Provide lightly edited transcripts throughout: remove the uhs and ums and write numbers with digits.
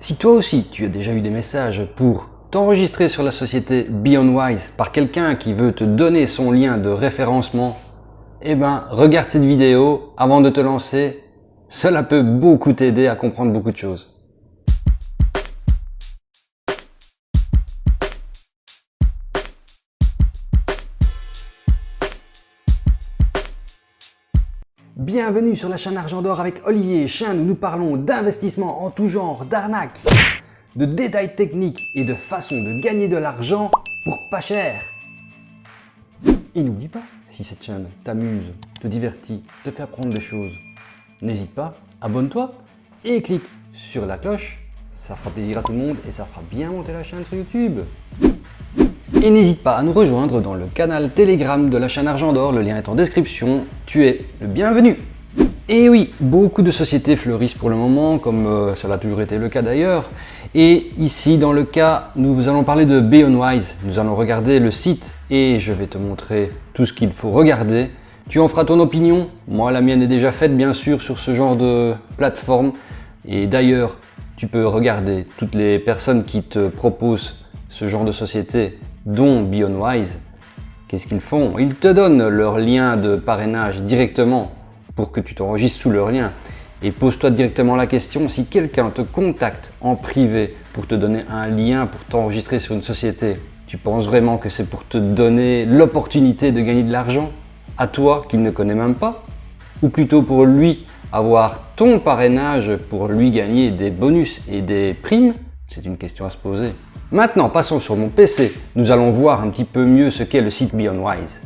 Si toi aussi tu as déjà eu des messages pour t'enregistrer sur la société BeyondWise par quelqu'un qui veut te donner son lien de référencement, eh ben regarde cette vidéo avant de te lancer, cela peut beaucoup t'aider à comprendre beaucoup de choses. Bienvenue sur la chaîne Argent d'Or avec Olivier, chaîne où nous parlons d'investissement en tout genre, d'arnaques, de détails techniques et de façons de gagner de l'argent pour pas cher. Et n'oublie pas, si cette chaîne t'amuse, te divertit, te fait apprendre des choses, n'hésite pas, abonne-toi et clique sur la cloche, ça fera plaisir à tout le monde et ça fera bien monter la chaîne sur YouTube. Et n'hésite pas à nous rejoindre dans le canal Telegram de la chaîne Argent d'Or, le lien est en description, tu es le bienvenu. Et oui, beaucoup de sociétés fleurissent pour le moment, comme cela a toujours été le cas d'ailleurs. Et ici, dans le cas, nous allons parler de BeyondWise. Nous allons regarder le site et je vais te montrer tout ce qu'il faut regarder. Tu en feras ton opinion. Moi, la mienne est déjà faite, bien sûr, sur ce genre de plateforme. Et d'ailleurs, tu peux regarder toutes les personnes qui te proposent ce genre de société, dont BeyondWise. Qu'est-ce qu'ils font? Ils te donnent leur lien de parrainage directement pour que tu t'enregistres sous leur lien. Et pose-toi directement la question, si quelqu'un te contacte en privé pour te donner un lien pour t'enregistrer sur une société, tu penses vraiment que c'est pour te donner l'opportunité de gagner de l'argent à toi qu'il ne connaît même pas? Ou plutôt pour lui avoir ton parrainage pour lui gagner des bonus et des primes? C'est une question à se poser. Maintenant, passons sur mon PC. Nous allons voir un petit peu mieux ce qu'est le site BeyondWise.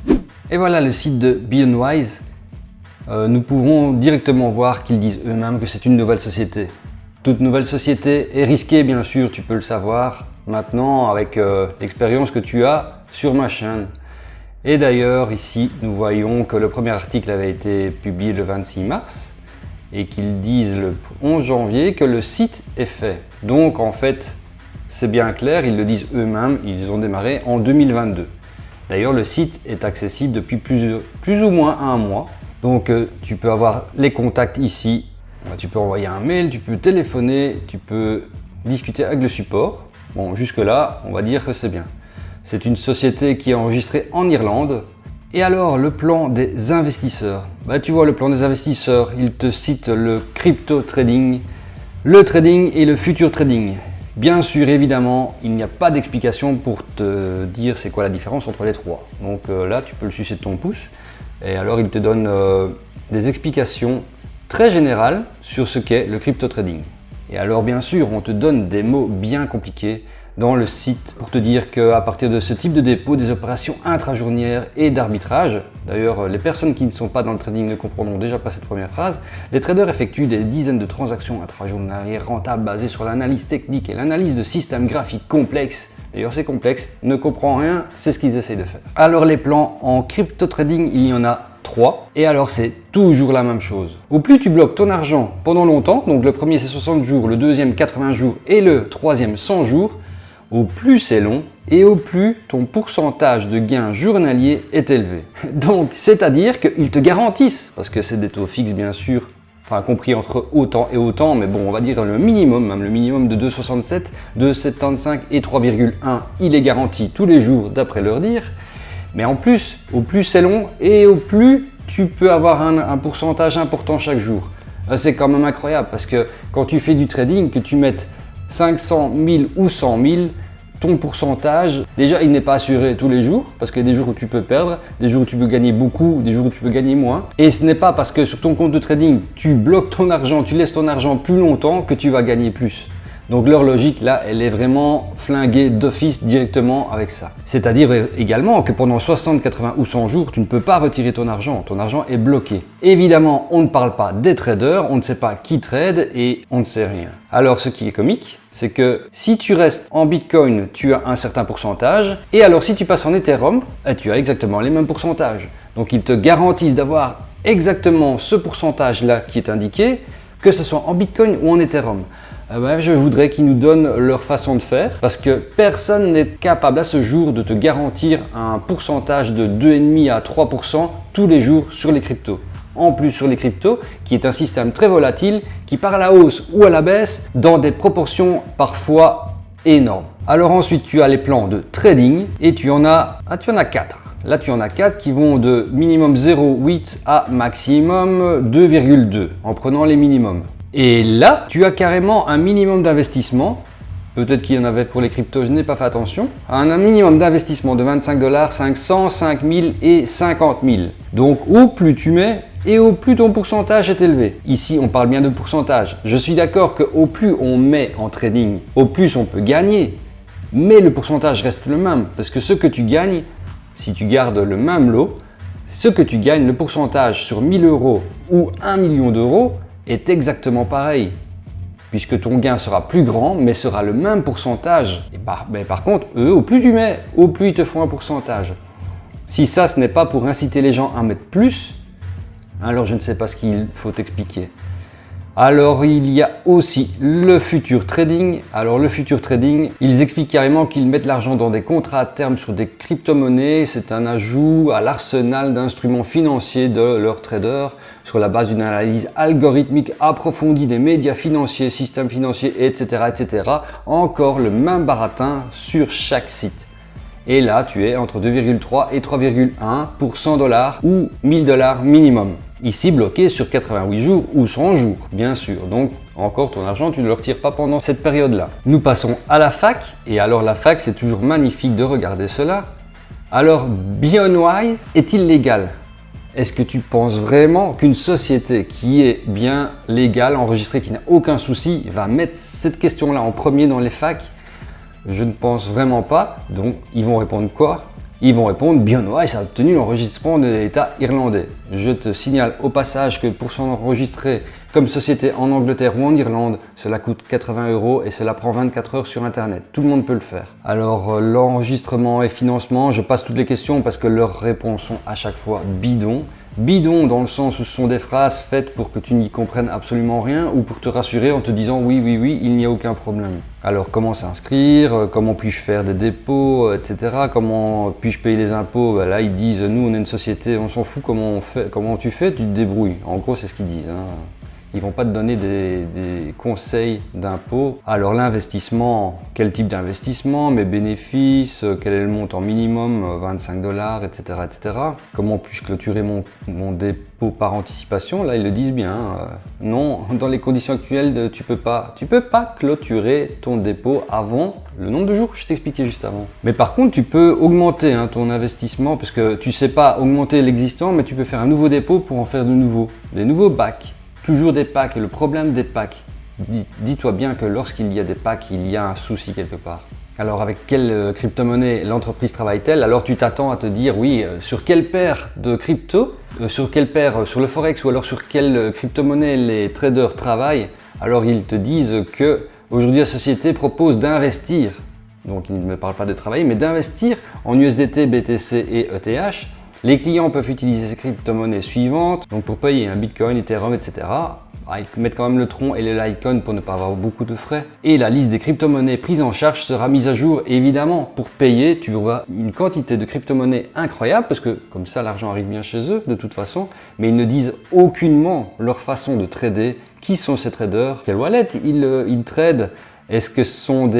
Et voilà le site de BeyondWise. Nous pouvons directement voir qu'ils disent eux-mêmes que c'est une nouvelle société. Toute nouvelle société est risquée, bien sûr, tu peux le savoir maintenant avec l'expérience que tu as sur ma chaîne. Et d'ailleurs, ici, nous voyons que le premier article avait été publié le 26 mars et qu'ils disent le 11 janvier que le site est fait. Donc, en fait, c'est bien clair, ils le disent eux-mêmes, ils ont démarré en 2022. D'ailleurs, le site est accessible depuis plus ou moins un mois. Donc, tu peux avoir les contacts ici. Tu peux envoyer un mail, tu peux téléphoner, tu peux discuter avec le support. Bon, jusque-là, on va dire que c'est bien. C'est une société qui est enregistrée en Irlande. Et alors, le plan des investisseurs. Tu vois, le plan des investisseurs, il te cite le crypto trading, le trading et le future trading. Bien sûr, évidemment, il n'y a pas d'explication pour te dire c'est quoi la différence entre les trois. Donc là, tu peux le sucer de ton pouce. Et alors, il te donne des explications très générales sur ce qu'est le crypto trading. Et alors, bien sûr, on te donne des mots bien compliqués dans le site pour te dire qu'à partir de ce type de dépôt, des opérations intrajournières et d'arbitrage, d'ailleurs les personnes qui ne sont pas dans le trading ne comprendront déjà pas cette première phrase, les traders effectuent des dizaines de transactions intrajournières rentables basées sur l'analyse technique et l'analyse de systèmes graphiques complexes. D'ailleurs c'est complexe, ne comprend rien, c'est ce qu'ils essayent de faire. Alors les plans en crypto trading, il y en a 3. Et alors c'est toujours la même chose. Au plus tu bloques ton argent pendant longtemps, donc le premier c'est 60 jours, le deuxième 80 jours et le troisième 100 jours, au plus c'est long et au plus ton pourcentage de gain journalier est élevé. Donc, c'est-à-dire qu'ils te garantissent, parce que c'est des taux fixes bien sûr, enfin compris entre autant et autant, mais bon, on va dire le minimum, même le minimum de 2,67, 2,75 et 3,1, il est garanti tous les jours d'après leur dire. Mais en plus, au plus c'est long et au plus tu peux avoir un pourcentage important chaque jour. C'est quand même incroyable parce que quand tu fais du trading, que tu mettes 500 000 ou 100 000, ton pourcentage, déjà il n'est pas assuré tous les jours parce qu'il y a des jours où tu peux perdre, des jours où tu peux gagner beaucoup, des jours où tu peux gagner moins. Et ce n'est pas parce que sur ton compte de trading, tu bloques ton argent, tu laisses ton argent plus longtemps que tu vas gagner plus. Donc leur logique là, elle est vraiment flinguée d'office directement avec ça. C'est-à-dire également que pendant 60, 80 ou 100 jours, tu ne peux pas retirer ton argent est bloqué. Évidemment, on ne parle pas des traders, on ne sait pas qui trade et on ne sait rien. Alors ce qui est comique, c'est que si tu restes en Bitcoin, tu as un certain pourcentage et alors si tu passes en Ethereum, tu as exactement les mêmes pourcentages. Donc ils te garantissent d'avoir exactement ce pourcentage là qui est indiqué, que ce soit en Bitcoin ou en Ethereum. Je voudrais qu'ils nous donnent leur façon de faire parce que personne n'est capable à ce jour de te garantir un pourcentage de 2,5 à 3% tous les jours sur les cryptos. en plus sur les cryptos, qui est un système très volatile, qui part à la hausse ou à la baisse dans des proportions parfois énormes. Alors ensuite, tu as les plans de trading et tu en as 4. Là, tu en as 4 qui vont de minimum 0,8 à maximum 2,2 en prenant les minimums. Et là, tu as carrément un minimum d'investissement. Peut-être qu'il y en avait pour les cryptos, je n'ai pas fait attention. Un minimum d'investissement de 25 $, 500, 5000 et 50 000. Donc, au plus tu mets et au plus ton pourcentage est élevé. Ici, on parle bien de pourcentage. Je suis d'accord qu'au plus on met en trading, au plus on peut gagner. Mais le pourcentage reste le même. Parce que ce que tu gagnes, si tu gardes le même lot, ce que tu gagnes, le pourcentage sur 1000 € ou 1 million d'euros est exactement pareil. Puisque ton gain sera plus grand, mais sera le même pourcentage. Mais par contre, eux, au plus tu mets, au plus ils te font un pourcentage. Si ça, ce n'est pas pour inciter les gens à mettre plus, alors je ne sais pas ce qu'il faut expliquer. Alors il y a aussi le futur trading. Alors le futur trading, ils expliquent carrément qu'ils mettent l'argent dans des contrats à terme sur des crypto-monnaies. C'est un ajout à l'arsenal d'instruments financiers de leurs traders sur la base d'une analyse algorithmique approfondie des médias financiers, systèmes financiers, etc., etc. Encore le même baratin sur chaque site. Et là, tu es entre 2,3 et 3,1 pour 100 $ ou 1000 $ minimum. Ici, bloqué sur 88 jours ou 100 jours, bien sûr. Donc, encore ton argent, tu ne le retires pas pendant cette période-là. Nous passons à la fac. Et alors, la fac, c'est toujours magnifique de regarder cela. Alors, BeyondWise est-il légal? Est-ce que tu penses vraiment qu'une société qui est bien légale, enregistrée, qui n'a aucun souci, va mettre cette question-là en premier dans les facs? Je ne pense vraiment pas. Donc, ils vont répondre quoi? Ils vont répondre BeyondWise a obtenu l'enregistrement de l'État irlandais. Je te signale au passage que pour s'enregistrer comme société en Angleterre ou en Irlande, cela coûte 80 € et cela prend 24 heures sur Internet. Tout le monde peut le faire. Alors, l'enregistrement et financement, je passe toutes les questions parce que leurs réponses sont à chaque fois bidons. Bidon dans le sens où ce sont des phrases faites pour que tu n'y comprennes absolument rien ou pour te rassurer en te disant oui, oui, oui, il n'y a aucun problème. Alors comment s'inscrire, comment puis-je faire des dépôts, etc. Comment puis-je payer les impôts? Là ils disent nous on est une société, on s'en fout comment on fait, comment tu fais, tu te débrouilles. En gros c'est ce qu'ils disent. Ils vont pas te donner des conseils d'impôts. Alors l'investissement, quel type d'investissement, mes bénéfices, quel est le montant minimum, 25 $, etc., etc. Comment puis-je clôturer mon dépôt par anticipation? Là ils le disent bien. Non, dans les conditions actuelles, tu peux pas clôturer ton dépôt avant le nombre de jours que je t'expliquais juste avant. Mais par contre, tu peux augmenter ton investissement parce que tu sais pas augmenter l'existant, mais tu peux faire un nouveau dépôt pour en faire de nouveaux, des nouveaux bacs. Toujours des packs. Et le problème des packs, dis-toi bien que lorsqu'il y a des packs, il y a un souci quelque part. Alors avec quelle crypto-monnaie l'entreprise travaille-t-elle? Alors tu t'attends à te dire oui, sur quelle paire de crypto, sur quelle paire, sur le forex ou alors sur quelle crypto-monnaie les traders travaillent? Alors ils te disent que aujourd'hui la société propose d'investir. Donc ils ne me parlent pas de travailler, mais d'investir en USDT, BTC et ETH. Les clients peuvent utiliser ces crypto-monnaies suivantes, donc pour payer un Bitcoin, Ethereum, etc. Ils mettent quand même le Tron et le Litecoin pour ne pas avoir beaucoup de frais. Et la liste des crypto-monnaies prises en charge sera mise à jour. Et évidemment, pour payer, tu auras une quantité de crypto-monnaies incroyable, parce que comme ça, l'argent arrive bien chez eux, de toute façon. Mais ils ne disent aucunement leur façon de trader. Qui sont ces traders? Quelle wallet ils tradent? Est-ce que ce sont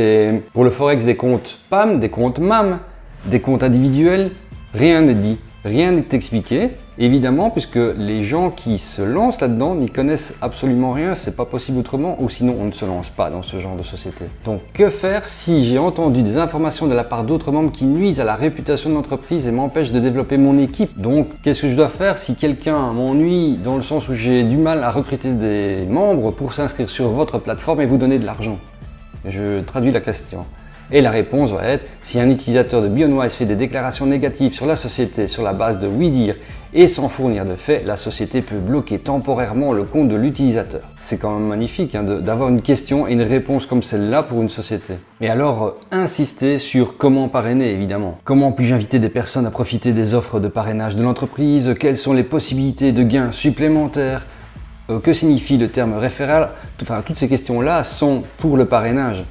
pour le Forex des comptes PAM, des comptes MAM, des comptes individuels? Rien n'est dit. Rien n'est expliqué, évidemment, puisque les gens qui se lancent là-dedans n'y connaissent absolument rien, c'est pas possible autrement, ou sinon on ne se lance pas dans ce genre de société. Donc que faire si j'ai entendu des informations de la part d'autres membres qui nuisent à la réputation de l'entreprise et m'empêchent de développer mon équipe? Donc qu'est-ce que je dois faire si quelqu'un m'ennuie dans le sens où j'ai du mal à recruter des membres pour s'inscrire sur votre plateforme et vous donner de l'argent? Je traduis la question. Et la réponse va être, si un utilisateur de BeyondWise fait des déclarations négatives sur la société sur la base de oui-dire et sans fournir de faits, la société peut bloquer temporairement le compte de l'utilisateur. C'est quand même magnifique d'avoir une question et une réponse comme celle-là pour une société. Et alors, insister sur comment parrainer, évidemment. Comment puis-je inviter des personnes à profiter des offres de parrainage de l'entreprise? Quelles sont les possibilités de gains supplémentaires? Que signifie le terme référal? Enfin, toutes ces questions-là sont pour le parrainage.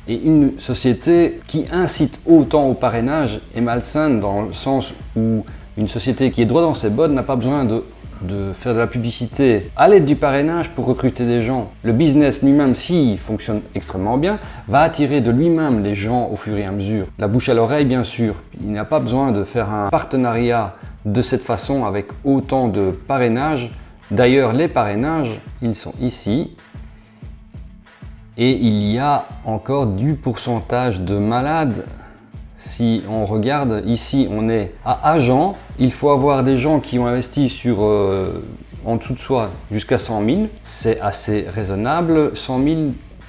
Et une société qui incite autant au parrainage est malsaine dans le sens où une société qui est droit dans ses bottes n'a pas besoin de de faire de la publicité à l'aide du parrainage pour recruter des gens. Le business lui-même, s'il fonctionne extrêmement bien, va attirer de lui-même les gens au fur et à mesure. La bouche à l'oreille, bien sûr. Il n'y a pas besoin de faire un partenariat de cette façon avec autant de parrainage. D'ailleurs, les parrainages, ils sont ici. Et il y a encore du pourcentage de malades. Si on regarde ici, on est à agent. Il faut avoir des gens qui ont investi sur en dessous de soi jusqu'à 100 000. C'est assez raisonnable, 100 000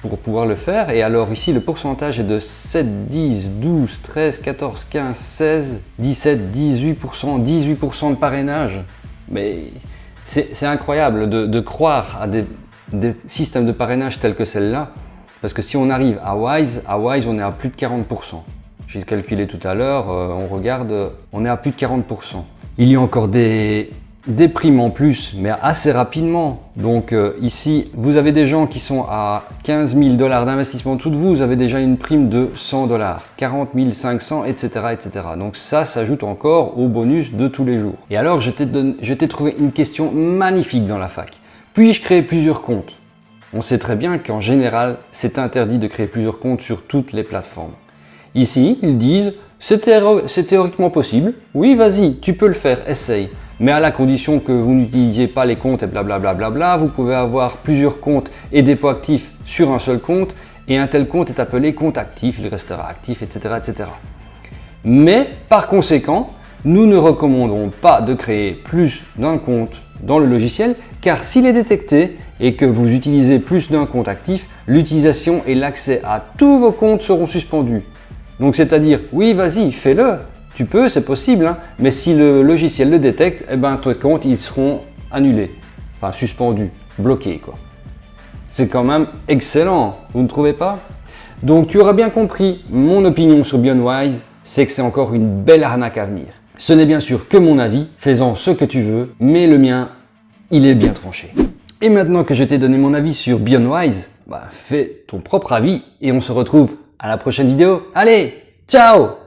pour pouvoir le faire. Et alors ici, le pourcentage est de 7, 10, 12, 13, 14, 15, 16, 17, 18%, 18% de parrainage. Mais c'est incroyable de croire à des systèmes de parrainage tels que celle-là. Parce que si on arrive à Wise, on est à plus de 40%. J'ai calculé tout à l'heure, on regarde, on est à plus de 40%. Il y a encore des primes en plus, mais assez rapidement. Donc ici, vous avez des gens qui sont à 15 000 $ d'investissement en dessous de vous, vous avez déjà une prime de 100 $, 40 500, etc., etc. Donc ça s'ajoute encore au bonus de tous les jours. Et alors, je t'ai trouvé une question magnifique dans la fac. Puis-je créer plusieurs comptes? On sait très bien qu'en général, c'est interdit de créer plusieurs comptes sur toutes les plateformes. Ici, ils disent c'est théoriquement possible. Oui, vas-y, tu peux le faire, essaye. Mais à la condition que vous n'utilisiez pas les comptes et blablabla. Bla bla bla, vous pouvez avoir plusieurs comptes et dépôts actifs sur un seul compte. Et un tel compte est appelé compte actif, il restera actif, etc., etc. Mais par conséquent, nous ne recommandons pas de créer plus d'un compte dans le logiciel, car s'il est détecté et que vous utilisez plus d'un compte actif, l'utilisation et l'accès à tous vos comptes seront suspendus. Donc c'est-à-dire, oui, vas-y, fais-le, tu peux, c'est possible, hein, mais si le logiciel le détecte, eh ben, tes comptes, ils seront annulés, enfin suspendus, bloqués, quoi. C'est quand même excellent, vous ne trouvez pas? Donc tu auras bien compris, mon opinion sur BeyondWise, c'est que c'est encore une belle arnaque à venir. Ce n'est bien sûr que mon avis, fais-en ce que tu veux, mais le mien, il est bien tranché. Et maintenant que je t'ai donné mon avis sur BeyondWise, fais ton propre avis et on se retrouve à la prochaine vidéo. Allez, ciao!